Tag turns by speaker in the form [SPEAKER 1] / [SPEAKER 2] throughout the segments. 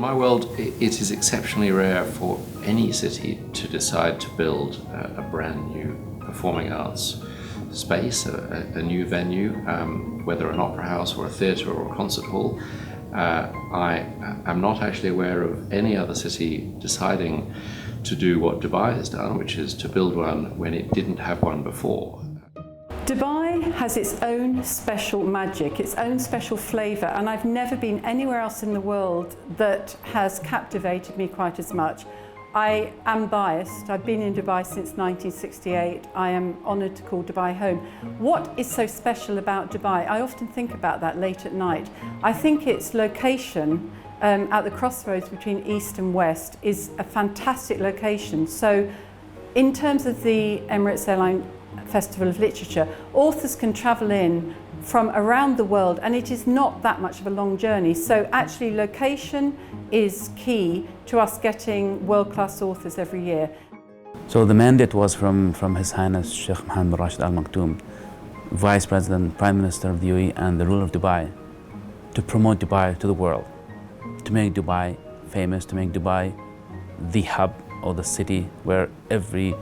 [SPEAKER 1] my world, it is exceptionally rare for any city to decide to build a brand new performing arts space, a new venue, whether an opera house or a theatre or a concert hall. I am not actually aware of any other city deciding to do what Dubai has done, which is to build one when it didn't have one before.
[SPEAKER 2] Dubai has its own special magic, its own special flavour, and I've never been anywhere else in the world that has captivated me quite as much. I am biased. I've been in Dubai since 1968. I am honoured to call Dubai home. What is so special about Dubai? I often think about that late at night. I think its location at the crossroads between East and West is a fantastic location. So in terms of the Emirates Airline Festival of Literature, authors can travel in from around the world, and it is not that much of a long journey. So actually location is key to us getting world-class authors every year.
[SPEAKER 3] So the mandate was from His Highness Sheikh Mohammed bin Rashid Al Maktoum, Vice President, Prime Minister of the UAE and the ruler of Dubai, to promote Dubai to the world, to make Dubai famous, to make Dubai the hub or the city where every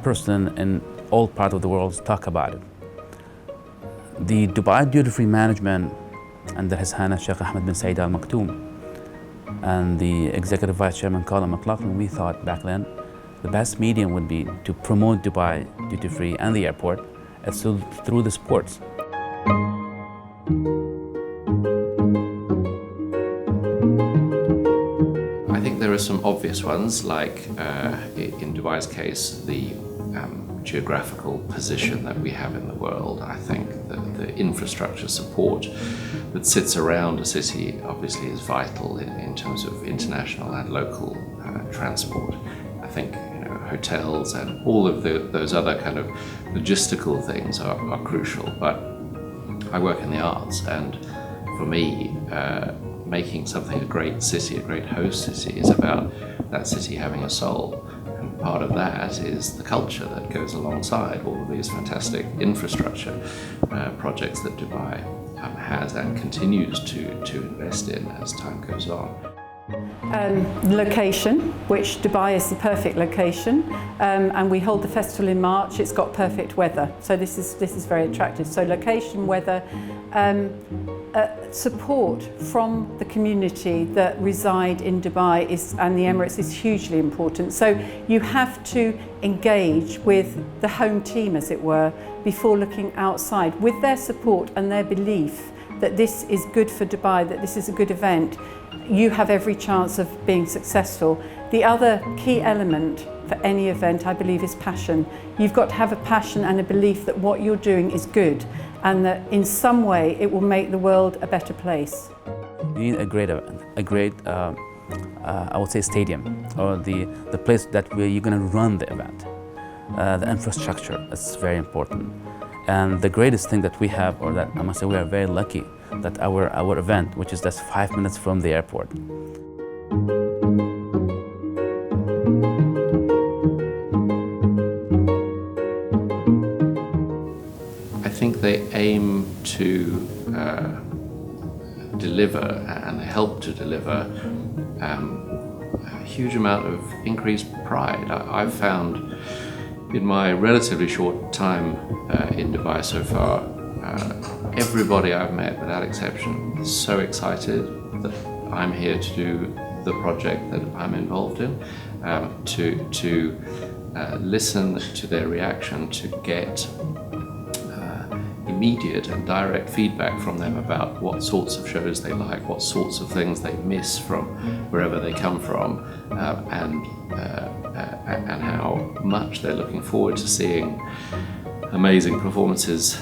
[SPEAKER 3] person in all parts of the world talk about it. The Dubai duty-free management under His Highness Sheikh Ahmed bin Saeed Al Maktoum and the Executive Vice Chairman Colin McLaughlin, we thought back then the best medium would be to promote Dubai duty-free and the airport through the sports.
[SPEAKER 1] I think there are some obvious ones, like in Dubai's case, the geographical position that we have in the world. I think that the infrastructure support that sits around a city obviously is vital in terms of international and local transport. I think hotels and all of those other kind of logistical things are crucial, but I work in the arts, and for me, making something a great city, a great host city, is about that city having a soul. Part of that is the culture that goes alongside all of these fantastic infrastructure projects that Dubai has and continues to invest in as time goes on.
[SPEAKER 2] Location, which Dubai is the perfect location, and we hold the festival in March. It's got perfect weather, so this is very attractive. So location, weather, support from the community that reside in Dubai and the Emirates is hugely important. So you have to engage with the home team, as it were, before looking outside. With their support and their belief that this is good for Dubai, that this is a good event, you have every chance of being successful. The other key element for any event, I believe, is passion. You've got to have a passion and a belief that what you're doing is good, and that in some way it will make the world a better place.
[SPEAKER 3] You need a great event, I would say stadium, or the place that where you're going to run the event. The infrastructure is very important. And the greatest thing that we have, or that I must say we are very lucky, that our event, which is just 5 minutes from the airport.
[SPEAKER 1] I think they aim to deliver, and they help to deliver, a huge amount of increased pride. I've found in my relatively short time in Dubai so far, everybody I've met, without exception, is so excited that I'm here to do the project that I'm involved in, to listen to their reaction, to get immediate and direct feedback from them about what sorts of shows they like, what sorts of things they miss from wherever they come from, and how much they're looking forward to seeing amazing performances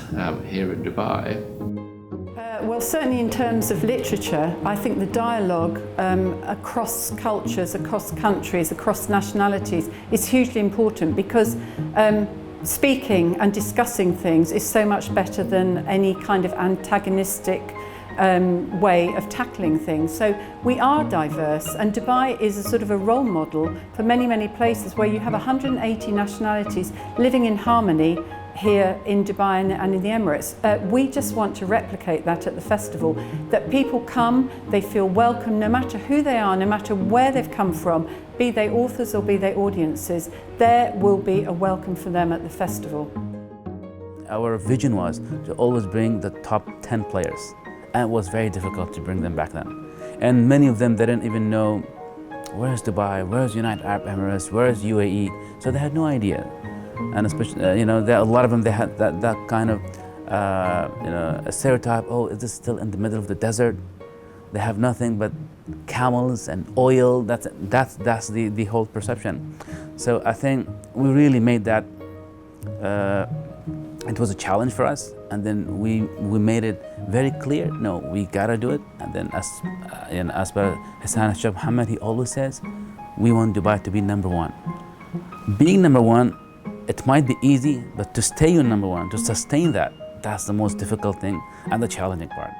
[SPEAKER 1] here in Dubai.
[SPEAKER 2] Well, certainly in terms of literature, I think the dialogue across cultures, across countries, across nationalities is hugely important, because speaking and discussing things is so much better than any kind of antagonistic way of tackling things. So we are diverse, and Dubai is a sort of a role model for many, many places where you have 180 nationalities living in harmony here in Dubai and in the Emirates. We just want to replicate that at the festival, that people come, they feel welcome no matter who they are, no matter where they've come from, be they authors or be they audiences, there will be a welcome for them at the festival.
[SPEAKER 3] Our vision was to always bring the top 10 players, and it was very difficult to bring them back then. And many of them didn't even know where's Dubai, where's United Arab Emirates, where's UAE, so they had no idea. And especially, a lot of them, they had that kind of, a stereotype, oh, is this still in the middle of the desert? They have nothing but camels and oil, that's the whole perception. So I think we really made that, it was a challenge for us, and then we made it very clear, no, we gotta do it. And then as per Hassan Sheikh Mohammed, he always says, we want Dubai to be number one. Being number one, it might be easy, but to stay on number one, to sustain that, that's the most difficult thing and the challenging part.